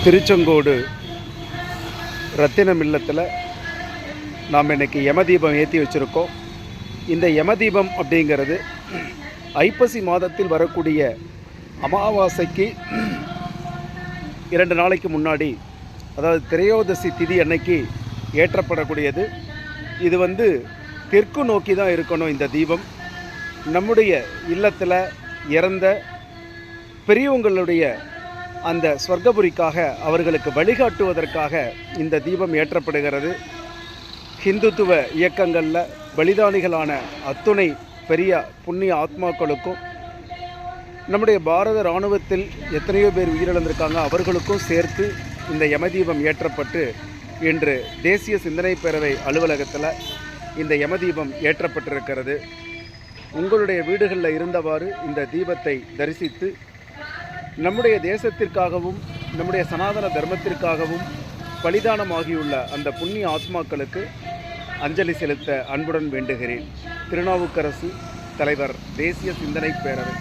திருச்செங்கோடு ரத்தினம் இல்லத்தில் நாம் இன்றைக்கி யமதீபம் ஏற்றி வச்சுருக்கோம். இந்த யமதீபம் அப்படிங்கிறது ஐப்பசி மாதத்தில் வரக்கூடிய அமாவாசைக்கு 2 நாளைக்கு முன்னாடி, அதாவது திரையோதசி திதி அன்னைக்கு ஏற்றப்படக்கூடியது. இது தெற்கு நோக்கி தான் இருக்கணும். இந்த தீபம் நம்முடைய இல்லத்தில் இறந்த பெரியவங்களுடைய அந்த ஸ்வர்கபுரிக்காக அவர்களுக்கு வழிகாட்டுவதற்காக இந்த தீபம் ஏற்றப்படுகிறது. ஹிந்துத்துவ இயக்கங்களில் பலிதானிகளான அத்துணை பெரிய புண்ணிய ஆத்மாக்களுக்கும், நம்முடைய பாரத இராணுவத்தில் எத்தனையோ பேர் உயிரிழந்திருக்காங்க, அவர்களுக்கும் சேர்த்து இந்த யமதீபம் ஏற்றப்பட்டு இன்று தேசிய சிந்தனை பேரவை அலுவலகத்தில் இந்த யமதீபம் ஏற்றப்பட்டிருக்கிறது. உங்களுடைய வீடுகளில் இருந்தவாறு இந்த தீபத்தை தரிசித்து நம்முடைய தேசத்திற்காகவும் நம்முடைய சனாதன தர்மத்திற்காகவும் பலிதானமாகியுள்ள அந்த புண்ணிய ஆத்மாக்களுக்கு அஞ்சலி செலுத்த அன்புடன் வேண்டுகிறேன். திருநாவுக்கரசு தலைவர், தேசிய சிந்தனை பேரவை.